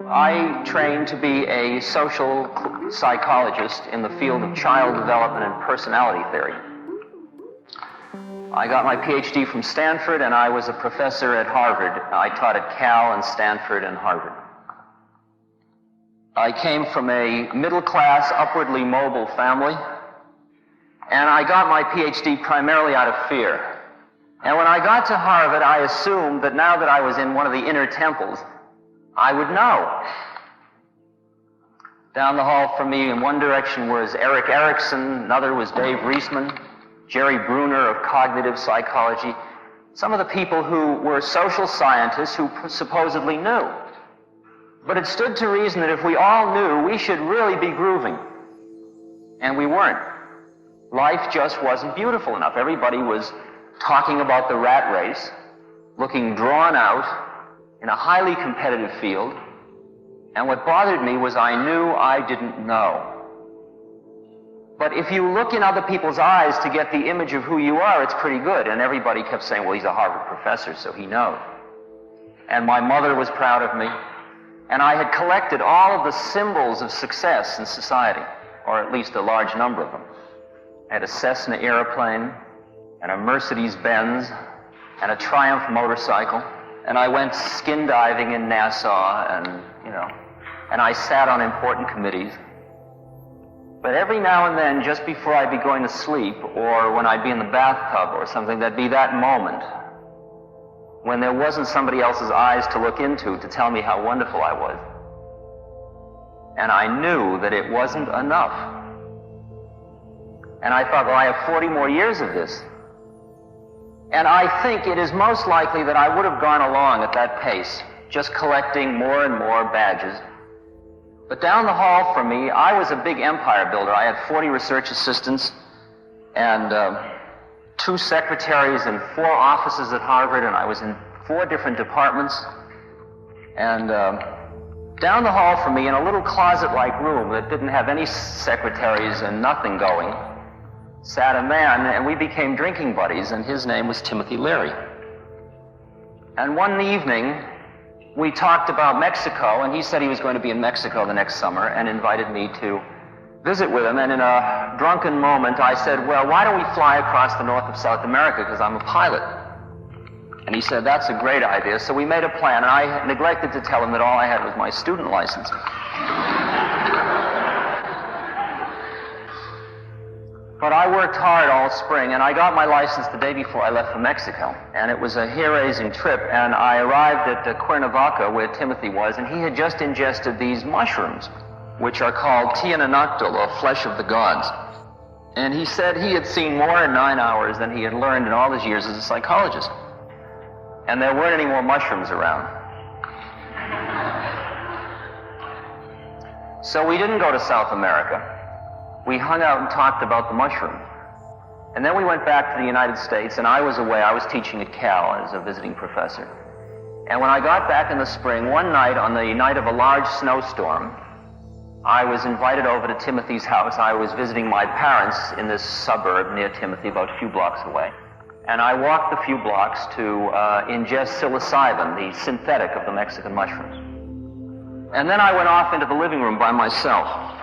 I trained to be a social psychologist in the field of child development and personality theory. I got my PhD from Stanford, and I was a professor at Harvard. I taught at Cal and Stanford and Harvard. I came from a middle-class, upwardly mobile family, and I got my PhD primarily out of fear. And when I got to Harvard, I assumed that now that I was in one of the inner temples, I would know. Down the hall from me in one direction was Erik Erikson, another was Dave Reisman, Jerry Bruner of cognitive psychology, some of the people who were social scientists who supposedly knew. But it stood to reason that if we all knew, we should really be grooving. And we weren't. Life just wasn't beautiful enough. Everybody was talking about the rat race, looking drawn out in a highly competitive field. And what bothered me was I knew I didn't know. But if you look in other people's eyes to get the image of who you are, it's pretty good. And everybody kept saying, well, he's a Harvard professor, so he knows. And my mother was proud of me. And I had collected all of the symbols of success in society, or at least a large number of them. I had a Cessna airplane, and a Mercedes-Benz, and a Triumph motorcycle. And I went skin diving in Nassau, and I sat on important committees. But every now and then, just before I'd be going to sleep, or when I'd be in the bathtub or something, there'd be that moment when there wasn't somebody else's eyes to look into to tell me how wonderful I was. And I knew that it wasn't enough. And I thought, well, I have 40 more years of this. And I think it is most likely that I would have gone along at that pace, just collecting more and more badges. But down the hall from me, I was a big empire builder. I had 40 research assistants and 2 secretaries and 4 offices at Harvard, and I was in 4 different departments. And down the hall from me, in a little closet-like room that didn't have any secretaries and nothing going, sat a man, and we became drinking buddies, and his name was Timothy Leary. And one evening, we talked about Mexico, and he said he was going to be in Mexico the next summer and invited me to visit with him. And in a drunken moment, I said, well, why don't we fly across the north of South America, because I'm a pilot. And he said, that's a great idea. So we made a plan, and I neglected to tell him that all I had was my student license. But I worked hard all spring, and I got my license the day before I left for Mexico. And it was a hair-raising trip, and I arrived at Cuernavaca, where Timothy was, and he had just ingested these mushrooms, which are called tiananactol, or flesh of the gods. And he said he had seen more in 9 hours than he had learned in all his years as a psychologist. And there weren't any more mushrooms around. So we didn't go to South America. We hung out and talked about the mushrooms. And then we went back to the United States, and I was away. I was teaching at Cal as a visiting professor. And when I got back in the spring, one night, on the night of a large snowstorm, I was invited over to Timothy's house. I was visiting my parents in this suburb near Timothy, about a few blocks away. And I walked a few blocks to ingest psilocybin, the synthetic of the Mexican mushrooms. And then I went off into the living room by myself.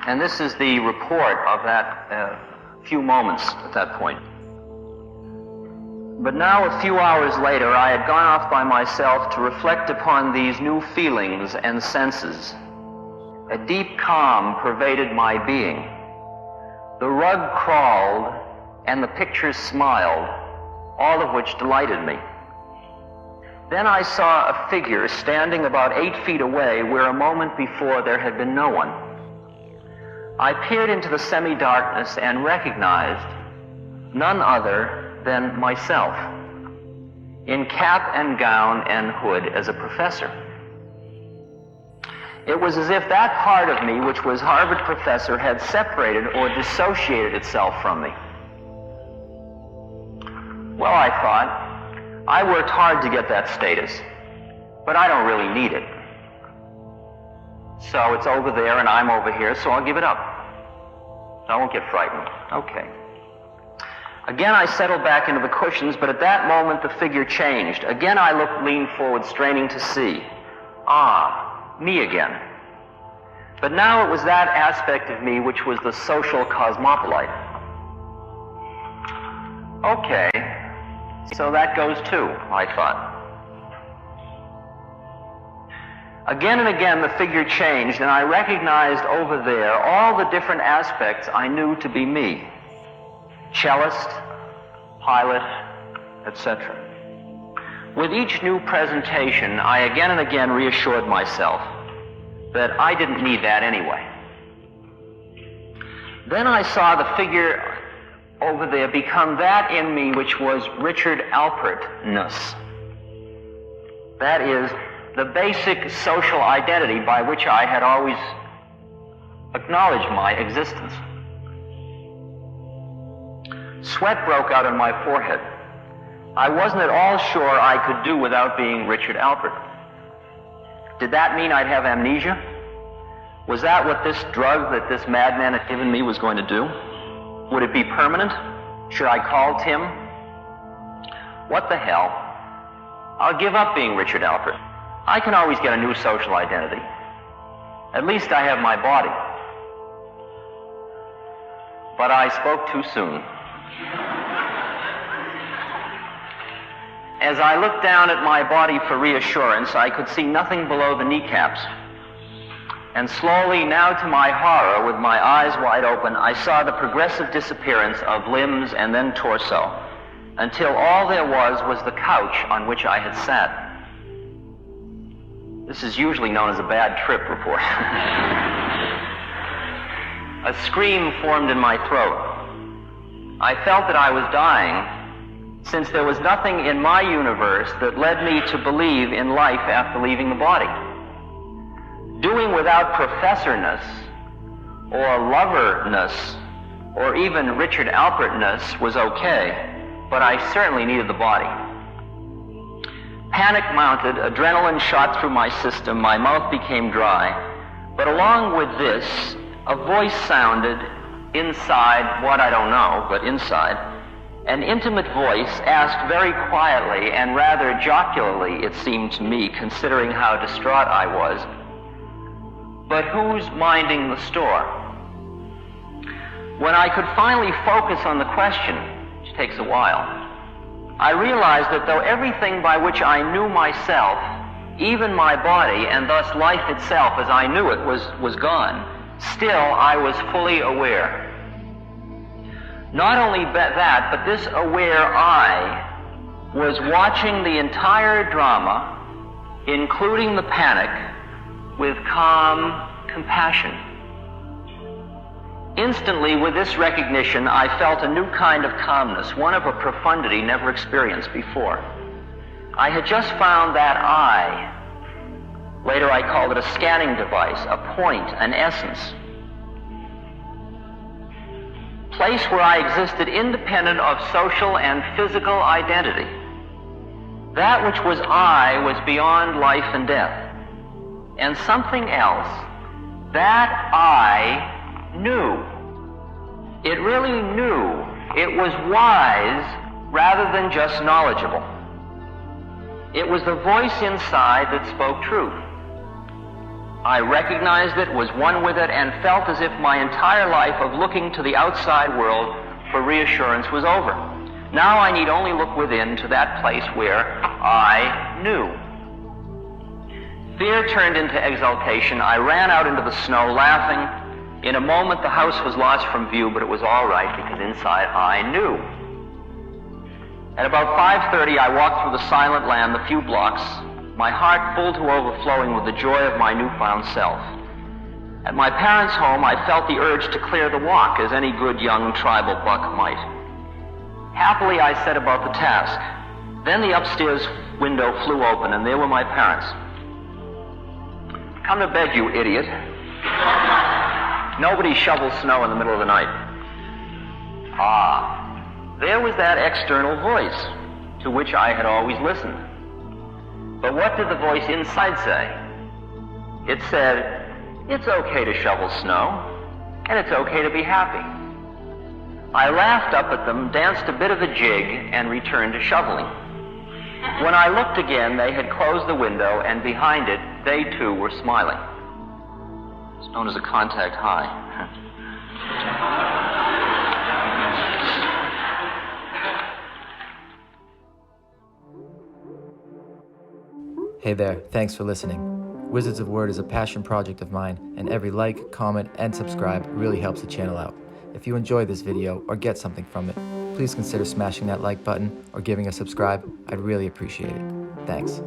And this is the report of that few moments at that point. But now, a few hours later, I had gone off by myself to reflect upon these new feelings and senses. A deep calm pervaded my being. The rug crawled and the pictures smiled, all of which delighted me. Then I saw a figure standing about 8 feet away where a moment before there had been no one. I peered into the semi-darkness and recognized none other than myself, in cap and gown and hood as a professor. It was as if that part of me, which was Harvard professor, had separated or dissociated itself from me. Well, I thought, I worked hard to get that status, but I don't really need it. So it's over there and I'm over here, so I'll give it up. I won't get frightened. Okay. Again, I settled back into the cushions, but at that moment, the figure changed. Again, I leaned forward, straining to see. Ah, me again. But now it was that aspect of me which was the social cosmopolite. Okay, so that goes too, I thought. Again and again, the figure changed, and I recognized over there all the different aspects I knew to be me. Cellist, pilot, etc. With each new presentation, I again and again reassured myself that I didn't need that anyway. Then I saw the figure over there become that in me which was Richard Alpertness. That is, the basic social identity by which I had always acknowledged my existence. Sweat broke out on my forehead. I wasn't at all sure I could do without being Richard Alpert. Did that mean I'd have amnesia? Was that what this drug that this madman had given me was going to do? Would it be permanent? Should I call Tim? What the hell? I'll give up being Richard Alpert. I can always get a new social identity. At least I have my body. But I spoke too soon. As I looked down at my body for reassurance, I could see nothing below the kneecaps. And slowly, now to my horror, with my eyes wide open, I saw the progressive disappearance of limbs and then torso, until all there was the couch on which I had sat. This is usually known as a bad trip report. A scream formed in my throat. I felt that I was dying, since there was nothing in my universe that led me to believe in life after leaving the body. Doing without professorness, or loverness, or even Richard Alpertness was okay, but I certainly needed the body. Panic mounted, adrenaline shot through my system, my mouth became dry. But along with this, a voice sounded inside, what I don't know, but inside. An intimate voice asked very quietly and rather jocularly, it seemed to me, considering how distraught I was, "But who's minding the store?" When I could finally focus on the question, which takes a while, I realized that though everything by which I knew myself, even my body, and thus life itself as I knew it, was gone, still I was fully aware. Not only that, but this aware I was watching the entire drama, including the panic, with calm compassion. Instantly, with this recognition, I felt a new kind of calmness, one of a profundity never experienced before. I had just found that I. Later I called it a scanning device, a point, an essence. Place where I existed independent of social and physical identity. That which was I was beyond life and death. And something else, that I knew. It really knew. It was wise rather than just knowledgeable. It was the voice inside that spoke truth. I recognized it, was one with it, and felt as if my entire life of looking to the outside world for reassurance was over. Now I need only look within to that place where I knew. Fear turned into exultation. I ran out into the snow laughing. In a moment the house was lost from view, but it was all right because inside I knew. At about 5:30 I walked through the silent land the few blocks, my heart full to overflowing with the joy of my newfound self. At my parents' home, I felt the urge to clear the walk, as any good young tribal buck might. Happily, I set about the task. Then the upstairs window flew open, and there were my parents. "Come to bed, you idiot." Nobody shovels snow in the middle of the night. Ah, there was that external voice to which I had always listened. But what did the voice inside say? It said, "It's okay to shovel snow, and it's okay to be happy." I laughed up at them, danced a bit of a jig, and returned to shoveling. When I looked again, they had closed the window, and behind it, they too were smiling. It's known as a contact high. Hey there, thanks for listening. Wizards of Word is a passion project of mine, and every like, comment, and subscribe really helps the channel out. If you enjoy this video or get something from it, please consider smashing that like button or giving a subscribe. I'd really appreciate it. Thanks.